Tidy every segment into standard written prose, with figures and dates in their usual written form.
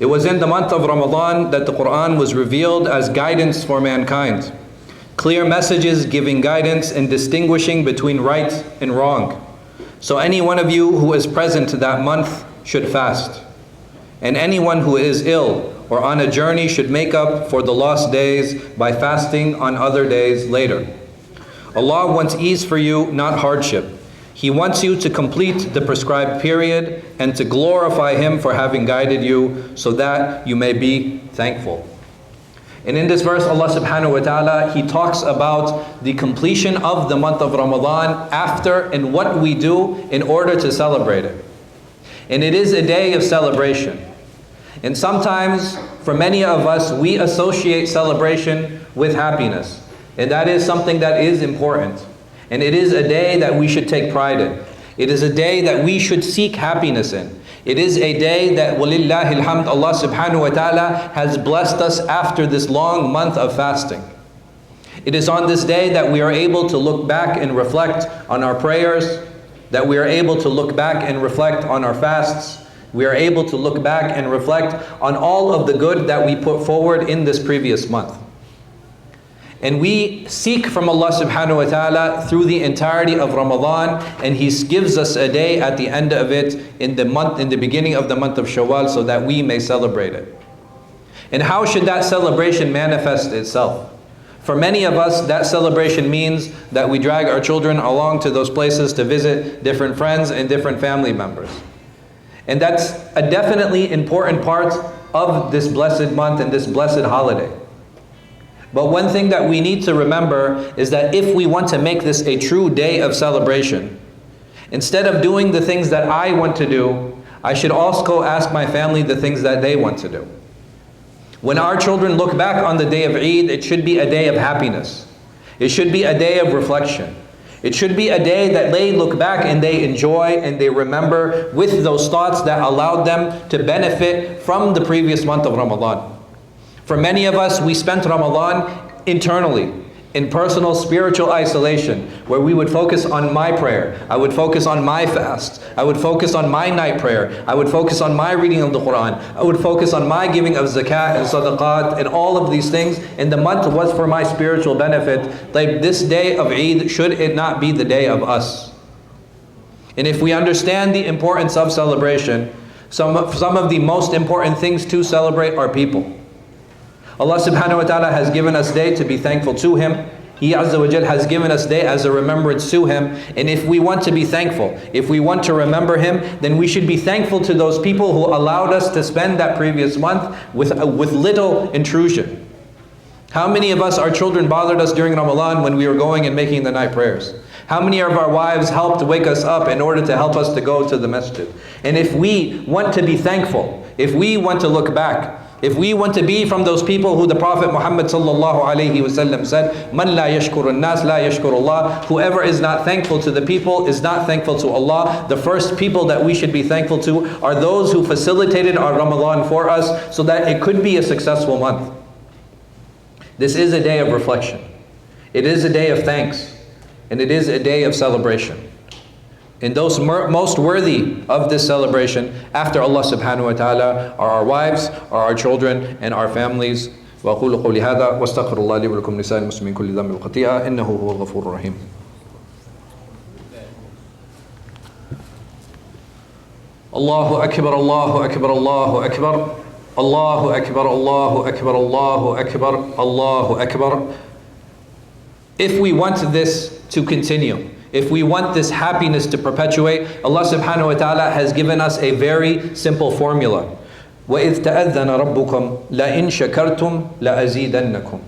It was in the month of Ramadan that the Quran was revealed as guidance for mankind. Clear messages giving guidance and distinguishing between right and wrong. So any one of you who is present that month should fast. And anyone who is ill or on a journey should make up for the lost days by fasting on other days later. Allah wants ease for you, not hardship. He wants you to complete the prescribed period and to glorify Him for having guided you so that you may be thankful. And in this verse, Allah subhanahu wa ta'ala, He talks about the completion of the month of Ramadan after and what we do in order to celebrate it. And it is a day of celebration. And sometimes, for many of us, we associate celebration with happiness. And that is something that is important. And it is a day that we should take pride in. It is a day that we should seek happiness in. It is a day that, walillahi alhamd, Allah subhanahu wa ta'ala has blessed us after this long month of fasting. It is on this day that we are able to look back and reflect on our prayers, that we are able to look back and reflect on our fasts. We are able to look back and reflect on all of the good that we put forward in this previous month. And we seek from Allah subhanahu wa ta'ala through the entirety of Ramadan, and He gives us a day at the end of it in the beginning of the month of Shawwal so that we may celebrate it. And how should that celebration manifest itself? For many of us, that celebration means that we drag our children along to those places to visit different friends and different family members. And that's a definitely important part of this blessed month and this blessed holiday. But one thing that we need to remember is that if we want to make this a true day of celebration, instead of doing the things that I want to do, I should also ask my family the things that they want to do. When our children look back on the day of Eid, it should be a day of happiness. It should be a day of reflection. It should be a day that they look back and they enjoy and they remember with those thoughts that allowed them to benefit from the previous month of Ramadan. For many of us, we spent Ramadan internally, in personal spiritual isolation, where we would focus on my prayer, I would focus on my fast, I would focus on my night prayer, I would focus on my reading of the Quran, I would focus on my giving of zakat and sadaqat and all of these things, and the month was for my spiritual benefit. Like this day of Eid, should it not be the day of us? And if we understand the importance of celebration, some of the most important things to celebrate are people. Allah subhanahu wa ta'ala has given us day to be thankful to Him. He Azza wa Jal has given us day as a remembrance to Him. And if we want to be thankful, if we want to remember Him, then we should be thankful to those people who allowed us to spend that previous month with little intrusion. How many of us, our children bothered us during Ramadan when we were going and making the night prayers? How many of our wives helped wake us up in order to help us to go to the masjid? And if we want to be thankful, if we want to look back, if we want to be from those people who the Prophet Muhammad sallallahu alayhi wasallam said, "Man la yashkurun nas la yashkurullah," whoever is not thankful to the people is not thankful to Allah. The first people that we should be thankful to are those who facilitated our Ramadan for us so that it could be a successful month. This is a day of reflection. It is a day of thanks. And it is a day of celebration. And those most worthy of this celebration after Allah subhanahu wa ta'ala are our wives, are our children, and our families. وَأَقُولُ قَوْلِي هَذَا وَاسْتَغْفِرُ اللَّهَ لِي وَلَكُمْ لِسَائِرِ الْمُسْلِمِينَ كُلِّ ذَنبٍ وَخَطِيئَةٍ إِنَّهُ هُوَ الْغَفُورُ الرَّحِيمُ. Allahu Akbar, Allahu Akbar, Allahu Akbar. Allahu Akbar, Allahu Akbar, Allahu Akbar, Allahu Akbar. If we want this to continue, if we want this happiness to perpetuate, Allah subhanahu wa ta'ala has given us a very simple formula. وَإِذْ تَأَذَّنَ رَبُّكُمْ لَإِن شَكَرْتُمْ لَأَزِيدَنَّكُمْ.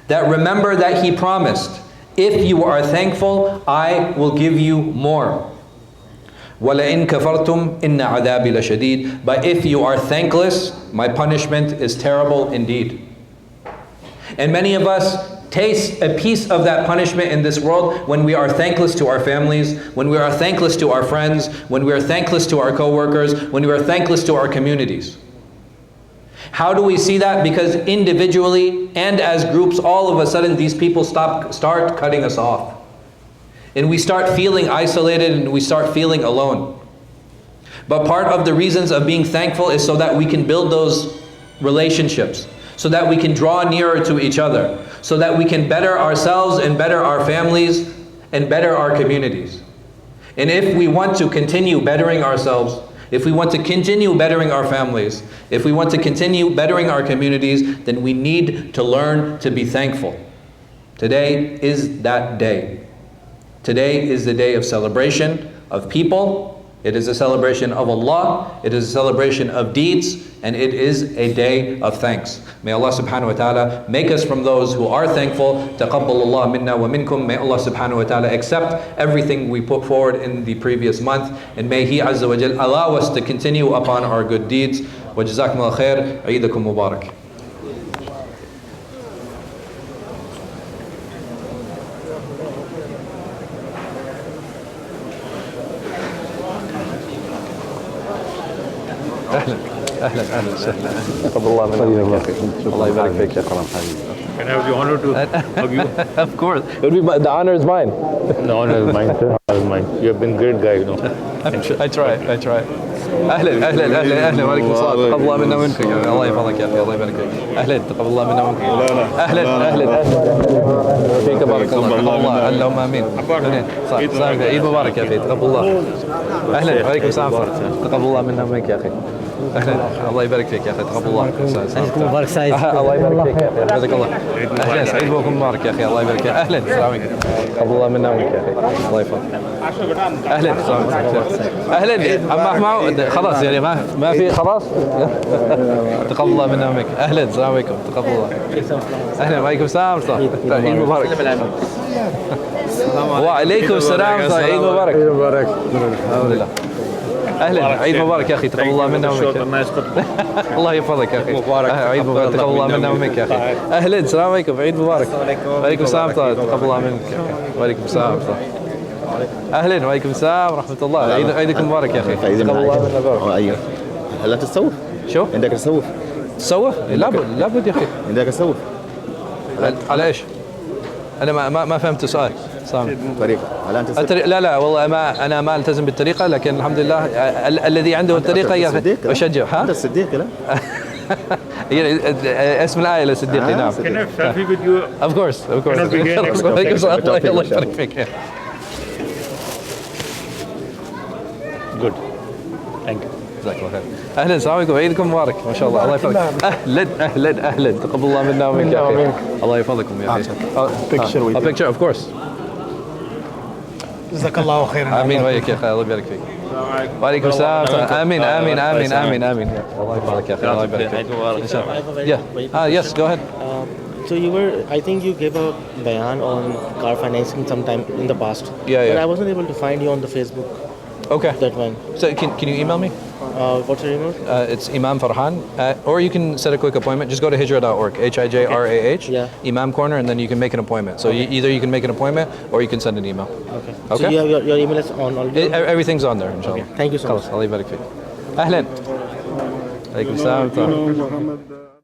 That remember that He promised, if you are thankful, I will give you more. وَلَإِن كَفَرْتُمْ إِنَّ عَذَابِي لَشَدِيدٌ. But if you are thankless, my punishment is terrible indeed. And many of us taste a piece of that punishment in this world when we are thankless to our families, when we are thankless to our friends, when we are thankless to our co-workers, when we are thankless to our communities. How do we see that? Because individually and as groups, all of a sudden these people start cutting us off. And we start feeling isolated and we start feeling alone. But part of the reasons of being thankful is so that we can build those relationships, so that we can draw nearer to each other, so that we can better ourselves and better our families and better our communities. And if we want to continue bettering ourselves, if we want to continue bettering our families, if we want to continue bettering our communities, then we need to learn to be thankful. Today is that day. Today is the day of celebration of people. It is a celebration of Allah. It is a celebration of deeds. And it is a day of thanks. May Allah subhanahu wa ta'ala make us from those who are thankful. Taqabbalallah minna wa minkum. May Allah subhanahu wa ta'ala accept everything we put forward in the previous month. And may He Azza wa Jal allow us to continue upon our good deeds. Wa jazakumullah khair. Eidakum Mubarak. اهلا اهلا وسهلا تقبل الله منك الله يبارك فيك يا كرم حبيبي. Can I have the honor to hug you? Of course, the honor is mine. The honor is mine, sir. Honor is mine. You have been a great guy, you know. I try. اهلا اهلا اهلا اهلا وعليكم السلام. تقبل الله منا ومنك. الله يحفظك يا اخي. الله يبارك فيك. اهلا تقبل الله منا ومنك. اهلا اهلا فيك بارك الله. تقبل الله اللهم امين. عيد مبارك يا اخي. تقبل الله. اهلا وعليكم السلام. تقبل الله منا ومنك يا اخي. اهلا الله يبارك فيك يا اخي. تقبل الله. عيدكم مبارك سعيد. الله يبارك فيك يا اخي. جزاك الله. اهلا سعيد بكم مبارك يا اخي. الله يبارك فيك. اهلا السلام عليكم. تقبل الله منا ومنك يا اخي. الله يحفظك. اهلا اهلا عم محمود. خلاص يعني ما في خلاص. تقبل الله منا ومنك. اهلا السلام عليكم. تقبل الله. اهلا وعليكم السلام. عيد مبارك. وعليكم السلام. عيد مبارك. عيد مبارك. الحمد لله. اهلا عيد مبارك يا اخي. تقبل الله منا ومنك. الله يحفظك يا اخي. عيد مبارك. تقبل الله منا ومنك يا اخي. اهلا السلام عليكم. عيد مبارك. وعليكم السلام. تقبل الله منك. وعليكم السلام. اهلا وعليكم السلام ورحمه الله. عيدكم مبارك يا اخي. تقبل الله منا ومنك. ايوه هلا تصوف؟ شو؟ عندك تصوف؟ تصوف؟ لابد يا اخي. عندك تصوف؟ على ايش؟ انا ما فهمت السؤال. طريقة هل أنت لا والله أنا ما ألتزم بالطريقة، لكن الحمد لله الذي عنده الطريقة أشجع. ها؟ أنت الصديقي لا؟ اسم الآية للصديقي. نعم. Can I selfie with you? Of course. الله يبارك فيك. Good. Thank you. جزاك الله خير. اهلا السلام عليكم. عيدكم مبارك. ما شاء الله. الله يحفظك. اهلا تقبل الله منا ومنك يا اخي. الله يحفظكم يا اخي. Picture of course. جزاك الله خيرا. امين وياك يا اخي. الله يبارك فيك. وعليكم السلام. امين. الله يبارك يا اخي. الله يبارك فيك. ان شاء الله. Yes, go ahead. So I think you gave a bayan on car financing sometime in the past. Yeah. But I wasn't able to find you on the Facebook. Okay. That one. So can you email me? What's your email? It's Imam Farhan. Or you can set a quick appointment. Just go to hijrah.org. HIJRAH. Yeah. Imam Corner, and then you can make an appointment. So either you can make an appointment or you can send an email. Okay. Okay. So you have your email is on already? Everything's on there, inshallah. Okay. Thank you so much. الله يبارك فيك. أهلا. عليكم السلام.